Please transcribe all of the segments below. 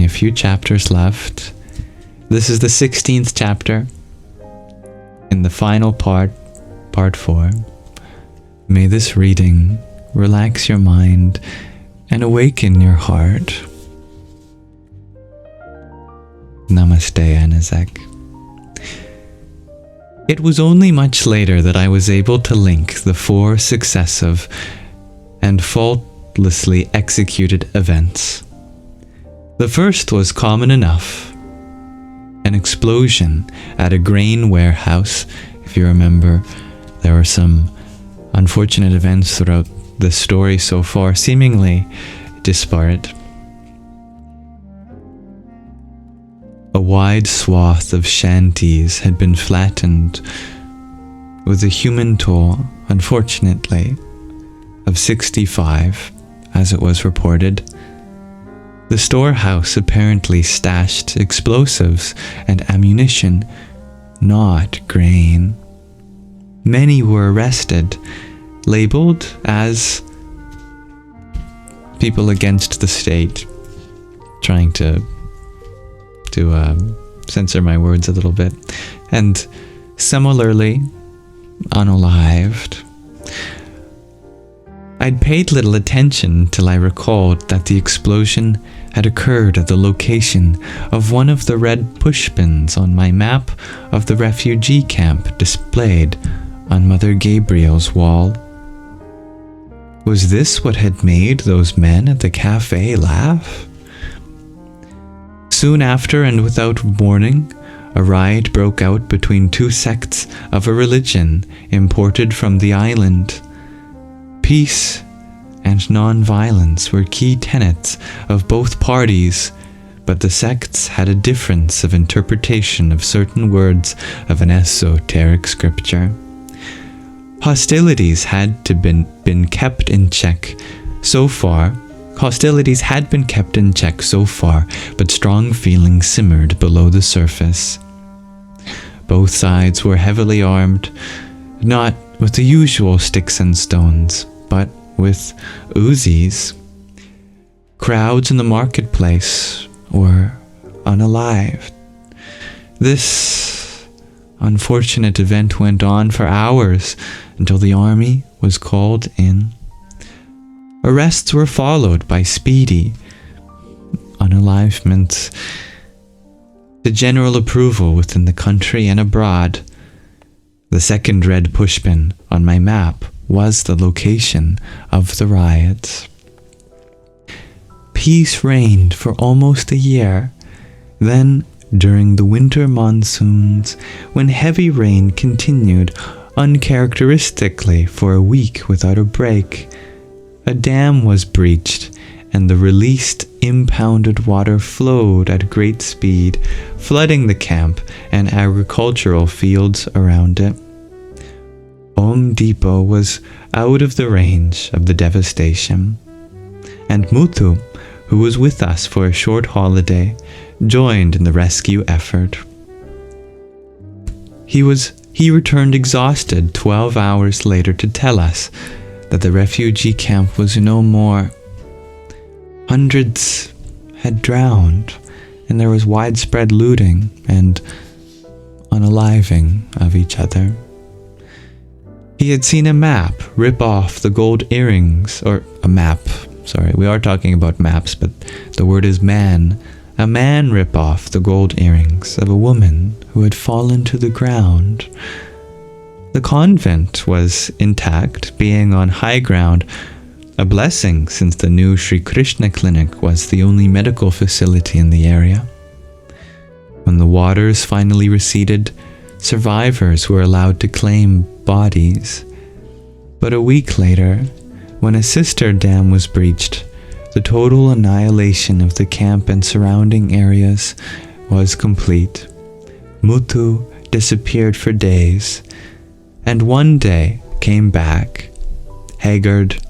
only a few chapters left. This is the 16th chapter. In the final part, part 4. May this reading relax your mind and awaken your heart. Namaste, Anazek. It was only much later that I was able to link the 4 successive and faultlessly executed events. The first was common enough. An explosion at a grain warehouse. If you remember, there were some unfortunate events throughout the story so far, seemingly disparate. A wide swath of shanties had been flattened with a human toll, unfortunately, of 65, as it was reported. The storehouse apparently stashed explosives and ammunition, not grain. Many were arrested, labeled as people against the state, trying to censor my words a little bit, and similarly unalived. I'd paid little attention till I recalled that the explosion had occurred at the location of one of the red pushpins on my map of the refugee camp displayed on Mother Gabriel's wall. Was this what had made those men at the cafe laugh? Soon after, and without warning, a riot broke out between 2 sects of a religion imported from the island. Peace and non-violence were key tenets of both parties, but the sects had a difference of interpretation of certain words of an esoteric scripture. Hostilities had been kept in check so far. Hostilities had been kept in check so far, but strong feelings simmered below the surface. Both sides were heavily armed, not with the usual sticks and stones, but with Uzis. Crowds in the marketplace were unalived. This unfortunate event went on for hours until the army was called in. Arrests were followed by speedy unalivements. The general approval within the country and abroad. The second red pushpin on my map was the location of the riots. Peace reigned for almost a year. Then, during the winter monsoons, when heavy rain continued uncharacteristically for a week without a break, a dam was breached, and the released impounded water flowed at great speed, flooding the camp and agricultural fields around it. Om Depot was out of the range of the devastation, and Muthu, who was with us for a short holiday, joined in the rescue effort. He returned exhausted 12 hours later to tell us that the refugee camp was no more. Hundreds had drowned, and there was widespread looting and unaliving of each other. He had seen a map rip off the gold earrings, or a map, sorry, we are talking about maps, but the word is man. A man rip off the gold earrings of a woman who had fallen to the ground. The convent was intact, being on high ground, a blessing since the new Sri Krishna clinic was the only medical facility in the area. When the waters finally receded, survivors were allowed to claim bodies. But a week later, when a sister dam was breached, the total annihilation of the camp and surrounding areas was complete. Muthu disappeared for days, and one day came back, haggard,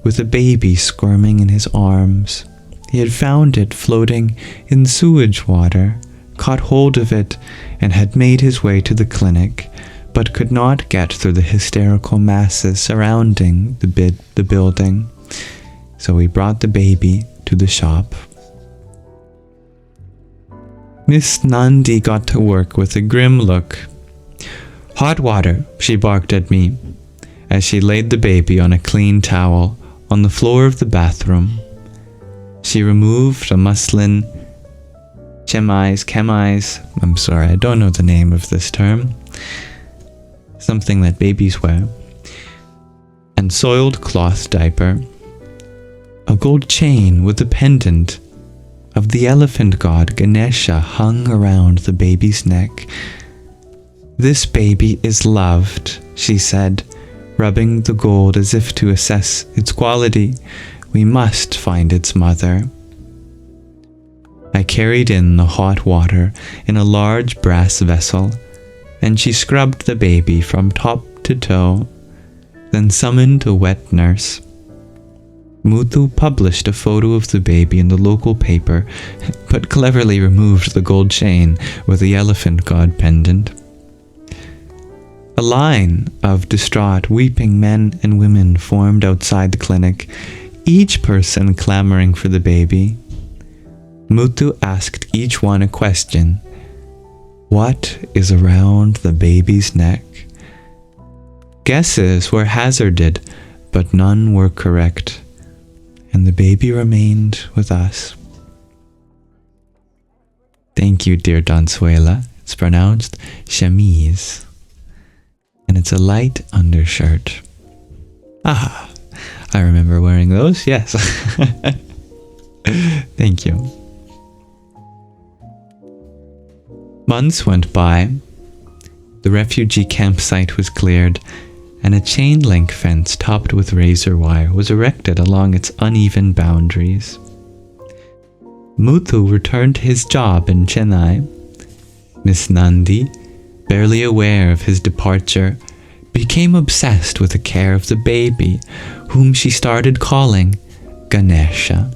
with a baby squirming in his arms. He had found it floating in sewage water, caught hold of it, and had made his way to the clinic, but could not get through the hysterical masses surrounding the building. So he brought the baby to the shop. Miss Nandi got to work with a grim look. "Hot water," she barked at me, as she laid the baby on a clean towel on the floor of the bathroom. She removed a muslin chemise, I'm sorry, I don't know the name of this term, something that babies wear, and soiled cloth diaper. A gold chain with a pendant of the elephant god Ganesha hung around the baby's neck. "This baby is loved," she said, rubbing the gold as if to assess its quality. "We must find its mother." I carried in the hot water in a large brass vessel, and she scrubbed the baby from top to toe, then summoned a wet nurse. Muthu published a photo of the baby in the local paper, but cleverly removed the gold chain with the elephant god pendant. A line of distraught, weeping men and women formed outside the clinic, each person clamoring for the baby. Muthu asked each one a question. What is around the baby's neck? Guesses were hazarded, but none were correct, and the baby remained with us. Thank you, dear Donsuela. It's pronounced chemise, and it's a light undershirt. Ah, I remember wearing those, yes. Thank you. Months went by. The refugee campsite was cleared, and a chain-link fence topped with razor wire was erected along its uneven boundaries. Muthu returned to his job in Chennai. Miss Nandi, barely aware of his departure, became obsessed with the care of the baby, whom she started calling Ganesha.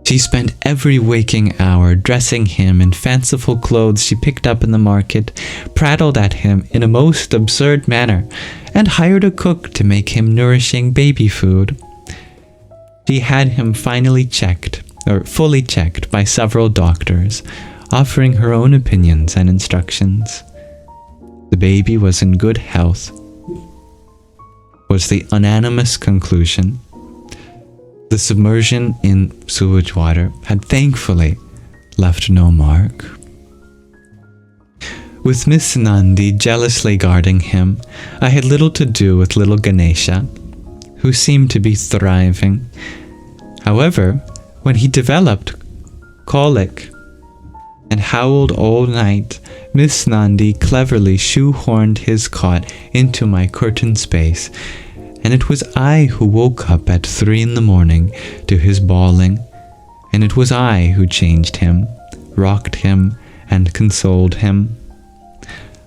She spent every waking hour dressing him in fanciful clothes she picked up in the market, prattled at him in a most absurd manner, and hired a cook to make him nourishing baby food. She had him fully checked by several doctors, offering her own opinions and instructions. The baby was in good health, was the unanimous conclusion. The submersion in sewage water had thankfully left no mark. With Miss Nandi jealously guarding him, I had little to do with little Ganesha, who seemed to be thriving. However, when he developed colic and howled all night, Miss Nandi cleverly shoehorned his cot into my curtain space, and it was I who woke up at 3 a.m. to his bawling, and it was I who changed him, rocked him, and consoled him.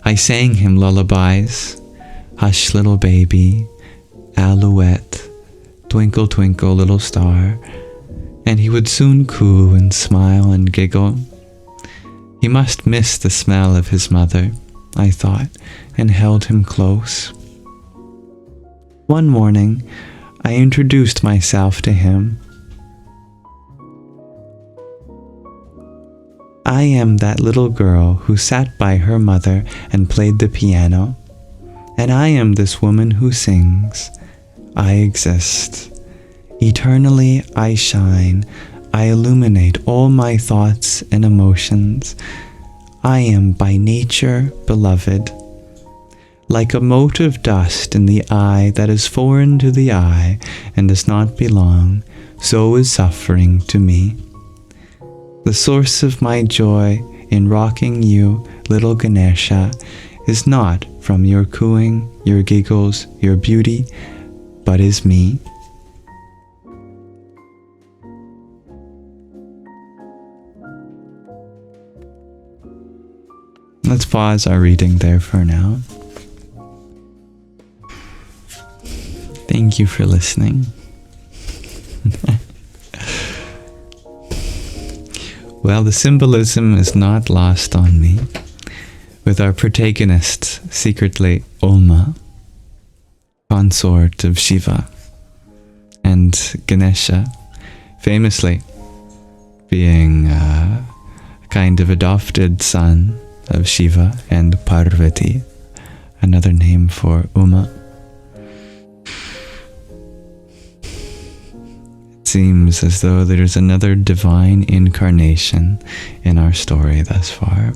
I sang him lullabies, Hush Little Baby, Alouette, Twinkle Twinkle Little Star, and he would soon coo and smile and giggle. He must miss the smell of his mother, I thought, and held him close. One morning, I introduced myself to him. I am that little girl who sat by her mother and played the piano, and I am this woman who sings. I exist. Eternally I shine. I illuminate all my thoughts and emotions. I am by nature beloved. Like a mote of dust in the eye that is foreign to the eye and does not belong, so is suffering to me. The source of my joy in rocking you, little Ganesha, is not from your cooing, your giggles, your beauty, but is me. Let's pause our reading there for now. Thank you for listening. Well, the symbolism is not lost on me, with our protagonist secretly Oma, consort of Shiva, and Ganesha famously being a kind of adopted son of Shiva and Parvati, another name for Uma. It seems as though there's another divine incarnation in our story thus far.